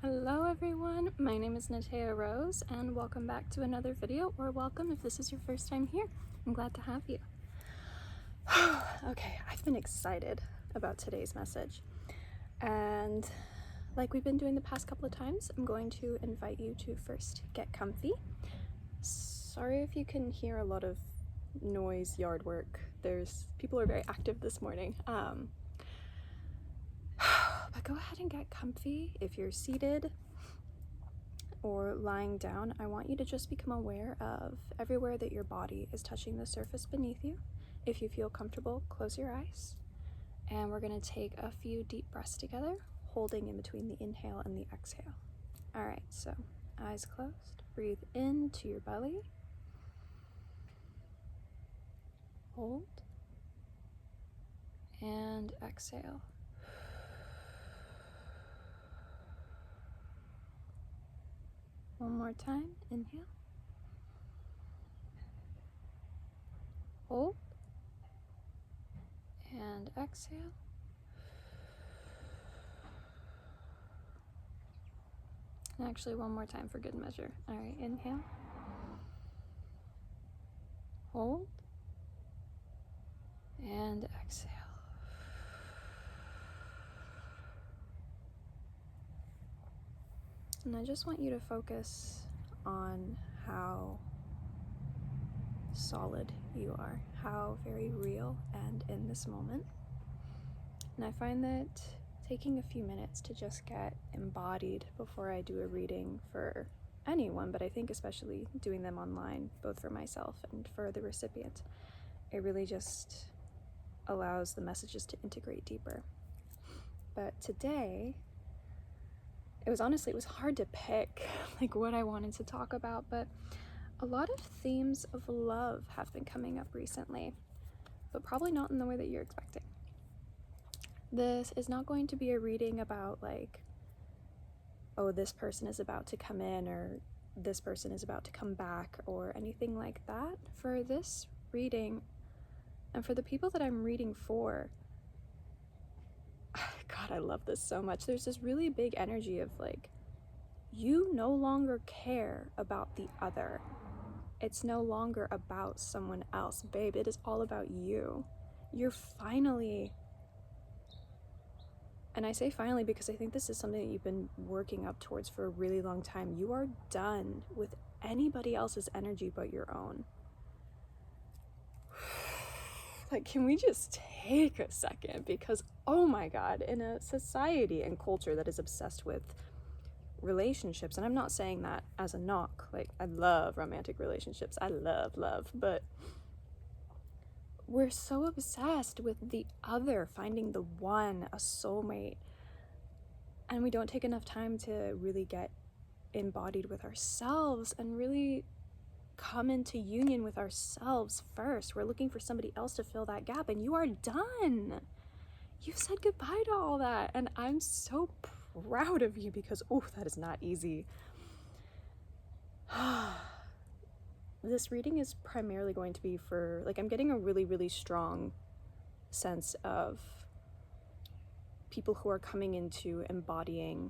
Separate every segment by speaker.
Speaker 1: Hello everyone, my name is Natea Rose and welcome back to another video, or welcome if this is your first time here. I'm glad to have you. Okay, I've been excited about today's message, and like we've been doing the past couple of times, I'm going to invite you to first get comfy. Sorry if you can hear a lot of noise, yard work. People are very active this morning. But go ahead and get comfy. If you're seated or lying down, I want you to just become aware of everywhere that your body is touching the surface beneath you. If you feel comfortable, close your eyes. And we're going to take a few deep breaths together, holding in between the inhale and the exhale. All right, so eyes closed. Breathe into your belly. Hold. And exhale. One more time. Inhale. Hold. And exhale. And actually, one more time for good measure. All right, inhale. Hold. And exhale. And I just want you to focus on how solid you are, how very real and in this moment. And I find that taking a few minutes to just get embodied before I do a reading for anyone, but I think especially doing them online, both for myself and for the recipient, it really just allows the messages to integrate deeper. But today, it was hard to pick like what I wanted to talk about, but a lot of themes of love have been coming up recently, but probably not in the way that you're expecting. This is not going to be a reading about like, oh, this person is about to come in or this person is about to come back or anything like that. For this reading and for the people that I'm reading for, God, I love this so much. There's this really big energy of like, you no longer care about the other. It's no longer about someone else, babe. It is all about you. You're finally, and I say finally because I think this is something that you've been working up towards for a really long time. You are done with anybody else's energy but your own. Like, can we just take a second? Because, oh my God, in a society and culture that is obsessed with relationships, and I'm not saying that as a knock, like, I love romantic relationships, I love, but we're so obsessed with the other, finding the one, a soulmate, and we don't take enough time to really get embodied with ourselves and really come into union with ourselves first. We're looking for somebody else to fill that gap, and you are done. You've said goodbye to all that, and I'm so proud of you because, oh, that is not easy. This reading is primarily going to be for, like, I'm getting a really, really strong sense of people who are coming into embodying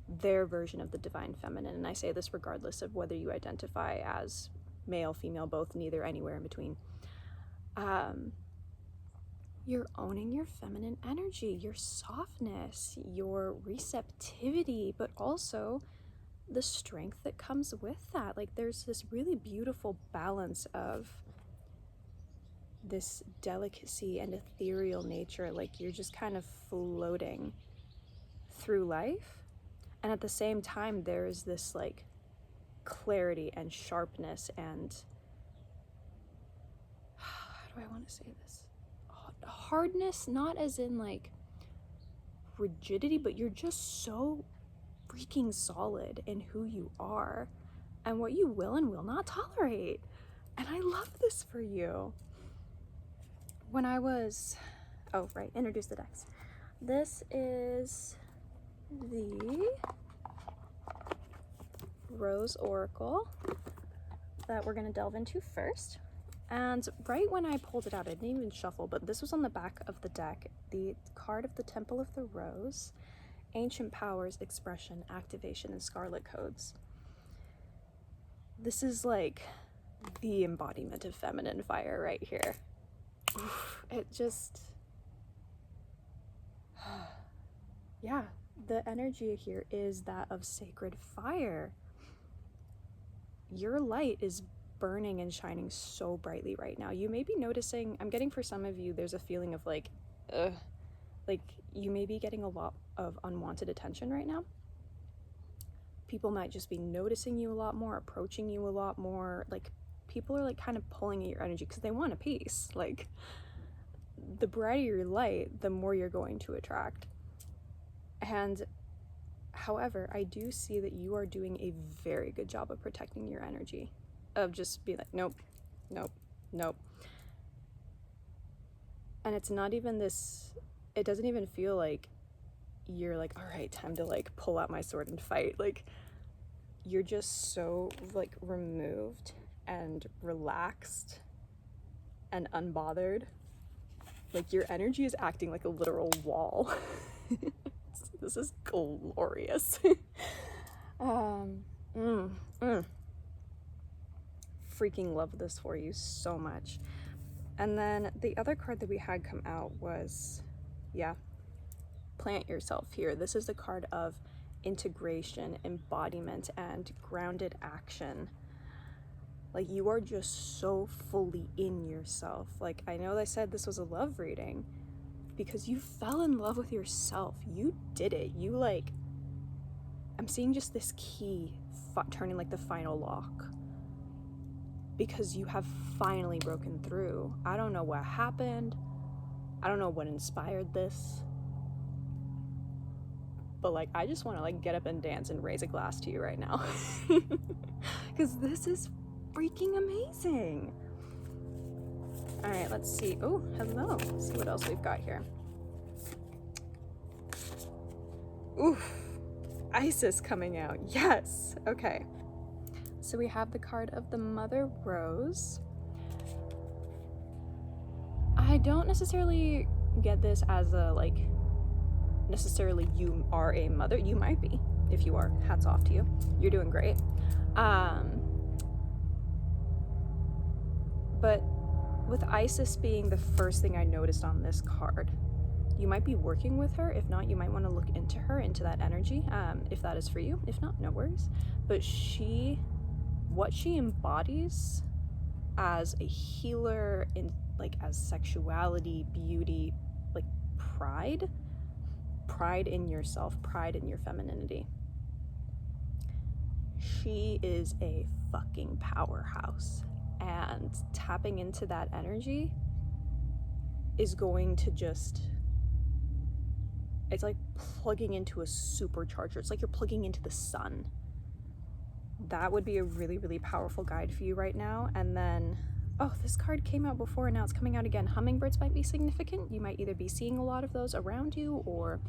Speaker 1: their version of the divine feminine. And I say this regardless of whether you identify as male, female, both, neither, anywhere in between. You're owning your feminine energy, your softness, your receptivity, but also the strength that comes with that. Like, there's this really beautiful balance of this delicacy and ethereal nature. Like, you're just kind of floating through life, and at the same time there's this like clarity and sharpness and how do I want to say this, hardness, not as in like rigidity, but you're just so freaking solid in who you are and what you will and will not tolerate. And I love this for you. When I was, oh right, introduce the decks. This is the Rose Oracle that we're going to delve into first. And right when I pulled it out, I didn't even shuffle, but this was on the back of the deck, the card of the Temple of the Rose. ancient powers, expression, activation, and scarlet codes. This is like the embodiment of feminine fire right here. It just, yeah, the energy here is that of sacred fire. Your light is burning and shining so brightly right now. You may be noticing, I'm getting for some of you, there's a feeling of like you may be getting a lot of unwanted attention right now. People might just be noticing you a lot more, approaching you a lot more. Like, people are like kind of pulling at your energy because they want a piece. Like, the brighter your light, the more you're going to attract. And however, I do see that you are doing a very good job of protecting your energy, of just being like, nope, nope, nope. And it's not even this, it doesn't even feel like you're like, all right, time to like pull out my sword and fight. Like, you're just so like removed and relaxed and unbothered. Like, your energy is acting like a literal wall. This is glorious. Freaking love this for you so much. And then the other card that we had come out was, plant yourself here. This is the card of integration, embodiment, and grounded action. Like, you are just so fully in yourself. Like, I know I said this was a love reading because you fell in love with yourself. You did it. You like, I'm seeing just this key turning like the final lock because you have finally broken through. I don't know what happened. I don't know what inspired this. But like, I just want to like get up and dance and raise a glass to you right now. Because this is freaking amazing. All right, let's see. Oh, hello. Let's see what else we've got here. Oof, Isis coming out. Yes. Okay. So we have the card of the Mother Rose. I don't necessarily get this as a like, necessarily you are a mother. You might be. If you are, hats off to you. You're doing great. But with Isis being the first thing I noticed on this card, you might be working with her. If not, you might want to look into her, into that energy, if that is for you. If not, no worries. But what she embodies as a healer, in like as sexuality, beauty, like pride in yourself, pride in your femininity. She is a fucking powerhouse, and tapping into that energy is going to just, it's like plugging into a supercharger. It's like you're plugging into the sun. That would be a really, really powerful guide for you right now. And then, oh, this card came out before and now it's coming out again. Hummingbirds might be significant. You might either be seeing a lot of those around you, or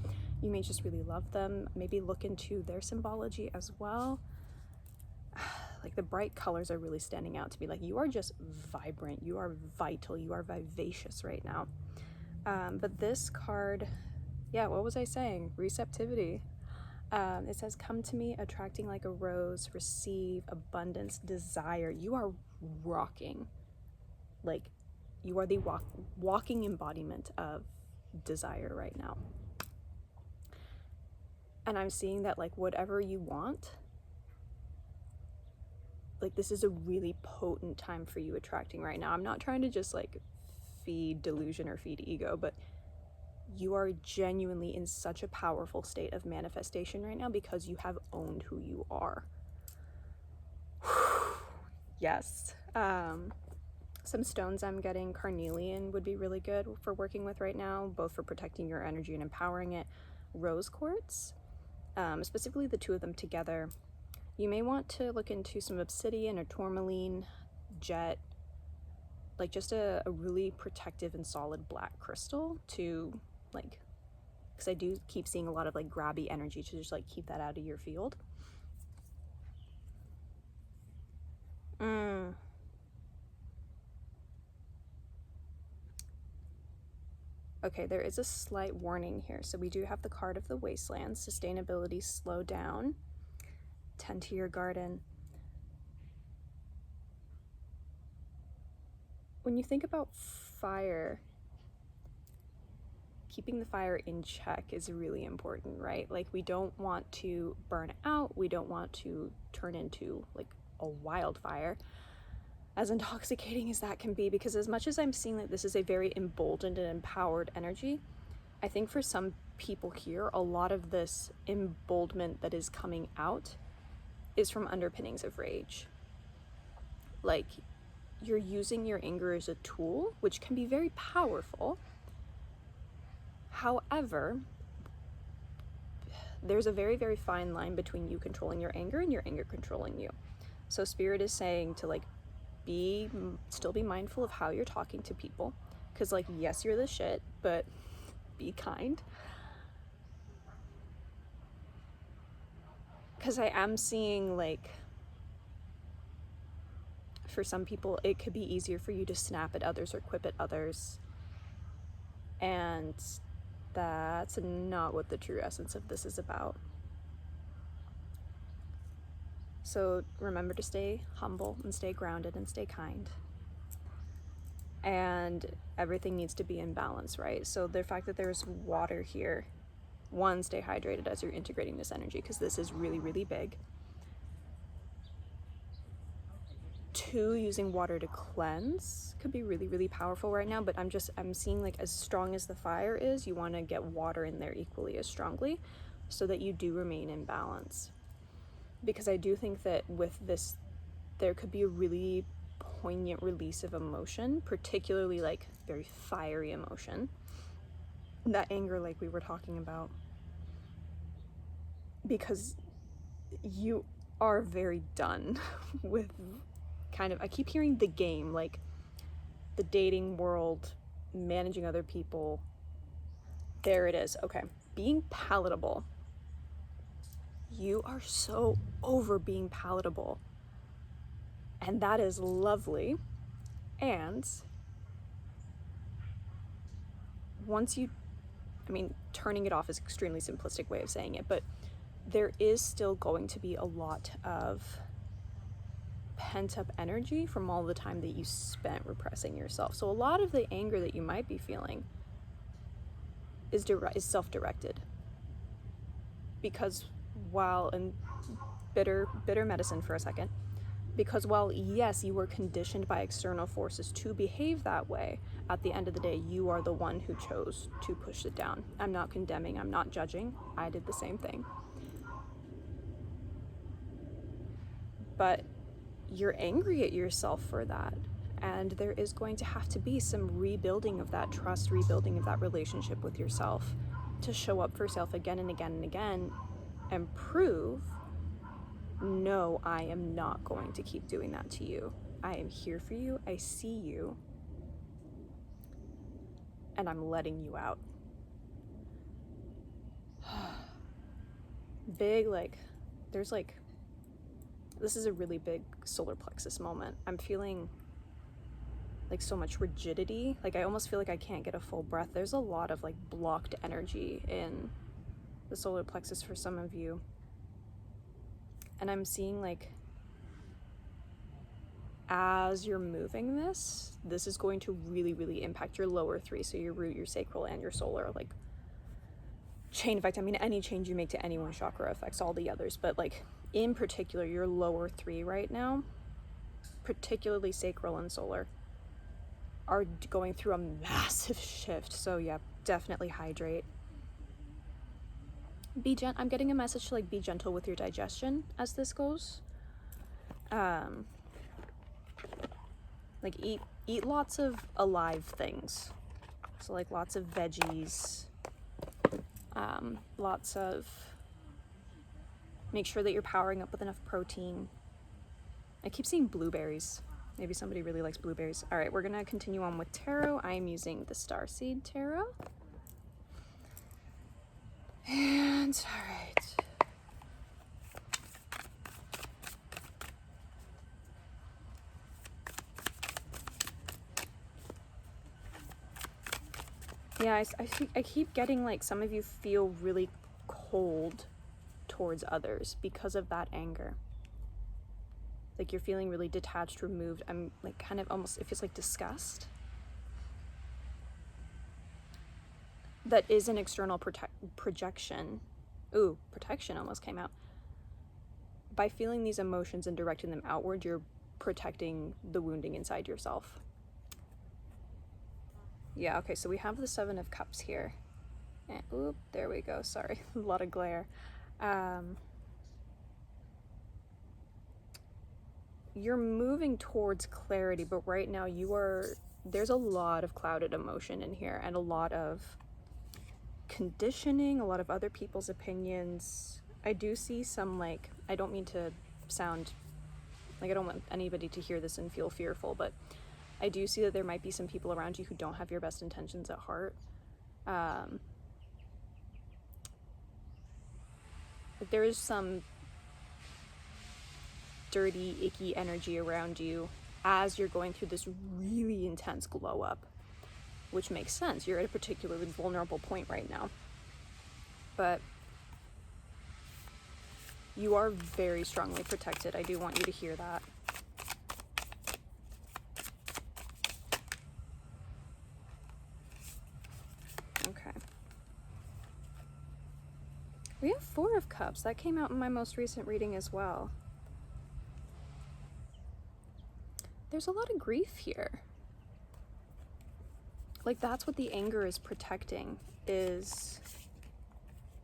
Speaker 1: you may just really love them. Maybe look into their symbology as well. Like, the bright colors are really standing out to me. Like, you are just vibrant, you are vital, you are vivacious right now. But this card, what was I saying? Receptivity. It says, come to me, attracting like a rose, receive abundance, desire. You are rocking. Like, you are the walking embodiment of desire right now. And I'm seeing that, like, whatever you want, like, this is a really potent time for you attracting right now. I'm not trying to just like feed delusion or feed ego, but you are genuinely in such a powerful state of manifestation right now because you have owned who you are. Yes. Some stones I'm getting, carnelian would be really good for working with right now, both for protecting your energy and empowering it. Rose quartz, specifically the two of them together. You may want to look into some obsidian or tourmaline, jet, like just a really protective and solid black crystal to like, because I do keep seeing a lot of like grabby energy to just like keep that out of your field. Okay, there is a slight warning here. So we do have the card of the wasteland, sustainability, slow down, tend to your garden. When you think about fire, keeping the fire in check is really important, right? Like, we don't want to burn out. We don't want to turn into like a wildfire, as intoxicating as that can be, because as much as I'm seeing that this is a very emboldened and empowered energy, I think for some people here, a lot of this emboldenment that is coming out is from underpinnings of rage. Like, you're using your anger as a tool, which can be very powerful. However, there's a very, very fine line between you controlling your anger and your anger controlling you. So Spirit is saying to like still be mindful of how you're talking to people, because like, yes, you're the shit, but be kind. Because I am seeing like, for some people it could be easier for you to snap at others or quip at others, and that's not what the true essence of this is about. So remember to stay humble and stay grounded and stay kind. And everything needs to be in balance, right? So the fact that there's water here, one, stay hydrated as you're integrating this energy, because this is really, really big. Two, using water to cleanse could be really, really powerful right now, but I'm seeing like, as strong as the fire is, you want to get water in there equally as strongly so that you do remain in balance. Because I do think that with this, there could be a really poignant release of emotion, particularly like very fiery emotion. That anger, like we were talking about. Because you are very done with kind of, I keep hearing the game, like the dating world, managing other people. There it is. Okay. Being palatable. You are so over being palatable. And that is lovely. And once you, turning it off is an extremely simplistic way of saying it, but there is still going to be a lot of pent-up energy from all the time that you spent repressing yourself. So a lot of the anger that you might be feeling is self-directed. Because while, and bitter medicine for a second, because while yes, you were conditioned by external forces to behave that way, at the end of the day, you are the one who chose to push it down. I'm not condemning, I'm not judging. I did the same thing. But you're angry at yourself for that. And there is going to have to be some rebuilding of that trust, rebuilding of that relationship with yourself, to show up for yourself again and again and again and prove, no, I am not going to keep doing that to you. I am here for you. I see you. And I'm letting you out. Big, like, there's like, this is a really big solar plexus moment. I'm feeling like so much rigidity. Like, I almost feel like I can't get a full breath. There's a lot of like blocked energy in the solar plexus for some of you. And I'm seeing like, as you're moving this is going to really, really impact your lower three. So your root, your sacral, and your solar, like, chain effect. Any change you make to any one chakra affects all the others, but like in particular, your lower three right now, particularly sacral and solar, are going through a massive shift. So yeah, definitely hydrate. I'm getting a message to like be gentle with your digestion as this goes. Like eat lots of alive things. So like lots of veggies, make sure that you're powering up with enough protein. I keep seeing blueberries. Maybe somebody really likes blueberries. All right, we're gonna continue on with tarot. I'm using the Starseed Tarot. And all right. Yeah, I keep getting like some of you feel really cold towards others because of that anger. Like you're feeling really detached, removed. I'm like kind of almost, it feels like disgust. That is an external projection. Ooh, protection almost came out. By feeling these emotions and directing them outward, you're protecting the wounding inside yourself. Yeah, okay, so we have the Seven of Cups here. And, oop, there we go, sorry, a lot of glare. You're moving towards clarity, but right now there's a lot of clouded emotion in here and a lot of conditioning, a lot of other people's opinions. I do see some, like, I don't mean to sound like I don't want anybody to hear this and feel fearful, but I do see that there might be some people around you who don't have your best intentions at heart. There is some dirty, icky energy around you as you're going through this really intense glow up, which makes sense. You're at a particularly vulnerable point right now. But you are very strongly protected. I do want you to hear that. Okay. We have Four of Cups. That came out in my most recent reading as well. There's a lot of grief here. Like that's what the anger is protecting, is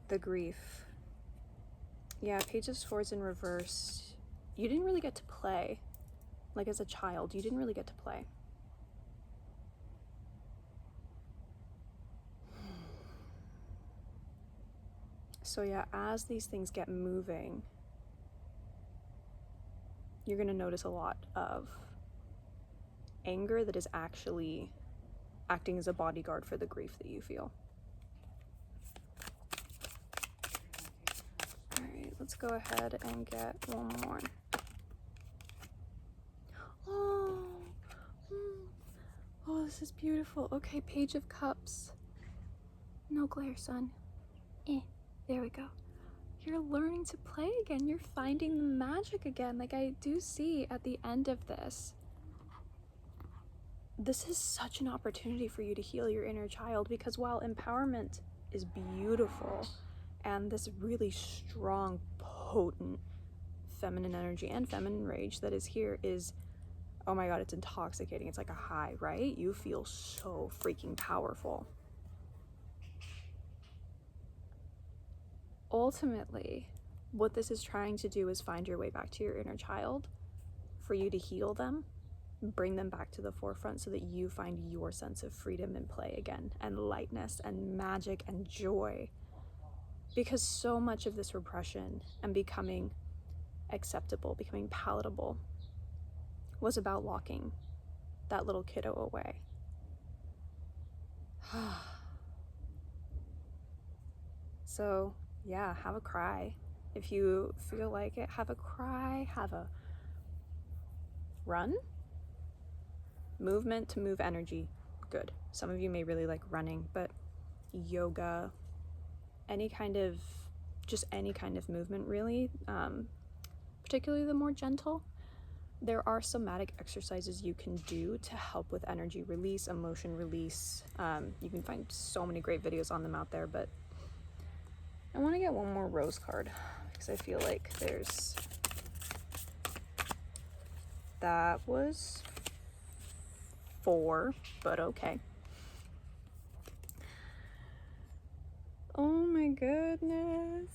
Speaker 1: the grief. Yeah, Page of Swords in reverse. You didn't really get to play. Like as a child, you didn't really get to play. So yeah, as these things get moving, you're gonna notice a lot of anger that is actually acting as a bodyguard for the grief that you feel. All right, let's go ahead and get one more. Oh, this is beautiful. Okay, Page of Cups. No glare, son. There we go. You're learning to play again. You're finding the magic again. Like I do see at the end of this. This is such an opportunity for you to heal your inner child, because while empowerment is beautiful and this really strong, potent feminine energy and feminine rage that is here is, oh my God, it's intoxicating. It's like a high, right? You feel so freaking powerful. Ultimately, what this is trying to do is find your way back to your inner child, for you to heal them, bring them back to the forefront so that you find your sense of freedom and play again, and lightness and magic and joy. Because so much of this repression and becoming acceptable, becoming palatable, was about locking that little kiddo away. So yeah, have a cry. If you feel like it, have a cry, have a run. Movement to move energy, good. Some of you may really like running, but yoga, any kind of movement really, particularly the more gentle. There are somatic exercises you can do to help with energy release, emotion release. You can find so many great videos on them out there, but I want to get one more rose card because I feel like that was 4, but okay. Oh my goodness.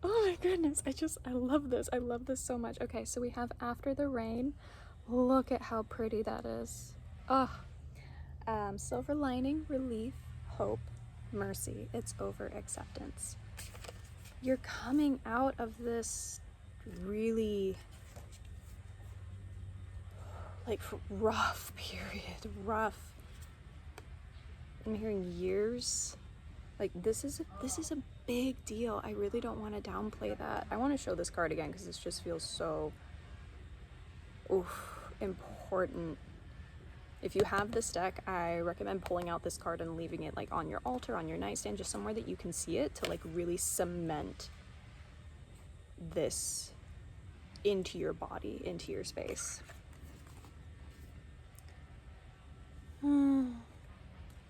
Speaker 1: Oh my goodness. I love this. I love this so much. Okay, so we have After the Rain. Look at how pretty that is. Oh. Silver lining, relief, hope, mercy. It's over, acceptance. You're coming out of this really like rough period, I'm hearing years. Like this is a big deal. I really don't want to downplay that. I want to show this card again because this just feels so important. If you have this deck, I recommend pulling out this card and leaving it like on your altar, on your nightstand, just somewhere that you can see it to like really cement this into your body, into your space.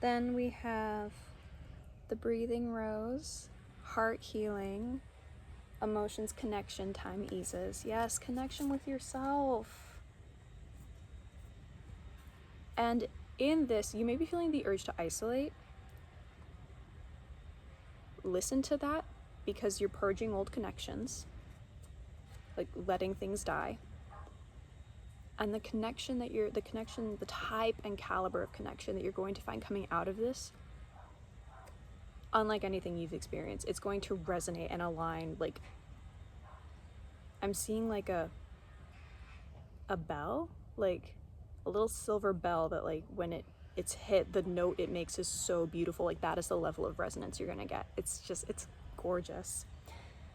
Speaker 1: Then we have the Breathing Rose, Heart Healing, Emotions Connection, Time Eases. Yes, connection with yourself. And in this, you may be feeling the urge to isolate. Listen to that, because you're purging old connections, like letting things die. And the connection that the type and caliber of connection that you're going to find coming out of this, unlike anything you've experienced, it's going to resonate and align. Like, I'm seeing like a bell, like a little silver bell that like when it's hit, the note it makes is so beautiful. Like that is the level of resonance you're gonna get. It's gorgeous.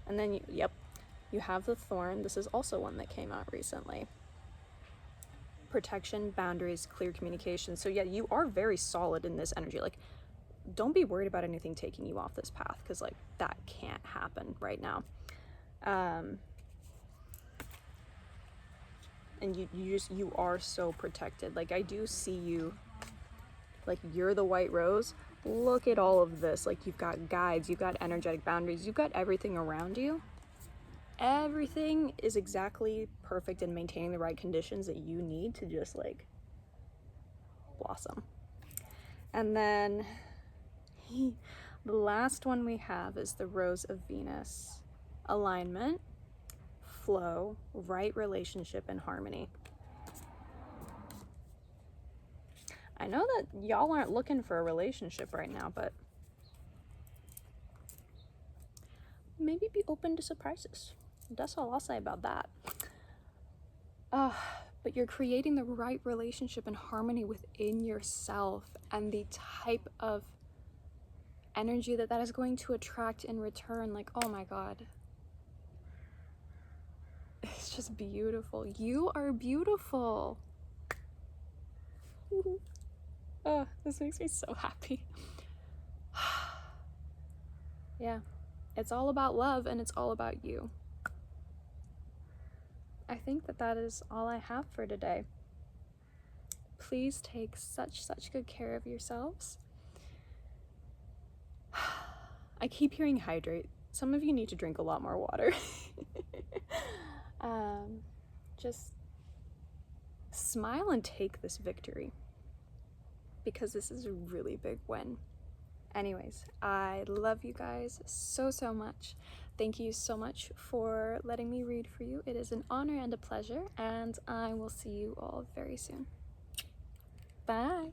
Speaker 1: And then you have the Thorn. This is also one that came out recently. Protection, boundaries, clear communication. So yeah, you are very solid in this energy. Like, don't be worried about anything taking you off this path, because like that can't happen right now. And you are so protected. Like, I do see you, like you're the white rose. Look at all of this. Like, you've got guides, you've got energetic boundaries, you've got everything around you. Everything is exactly perfect in maintaining the right conditions that you need to just like blossom. And then the last one we have is the Rose of Venus. Alignment, flow, right relationship, and harmony. I know that y'all aren't looking for a relationship right now, but maybe be open to surprises. That's all I'll say about that. But you're creating the right relationship and harmony within yourself, and the type of energy that is going to attract in return. Like, oh my God. It's just beautiful. You are beautiful. Oh, this makes me so happy. Yeah, it's all about love, and it's all about you. I think that is all I have for today. Please take such good care of yourselves. I keep hearing hydrate. Some of you need to drink a lot more water. Just smile and take this victory, because this is a really big win. Anyways, I love you guys so much. Thank you so much for letting me read for you. It is an honor and a pleasure, and I will see you all very soon. Bye.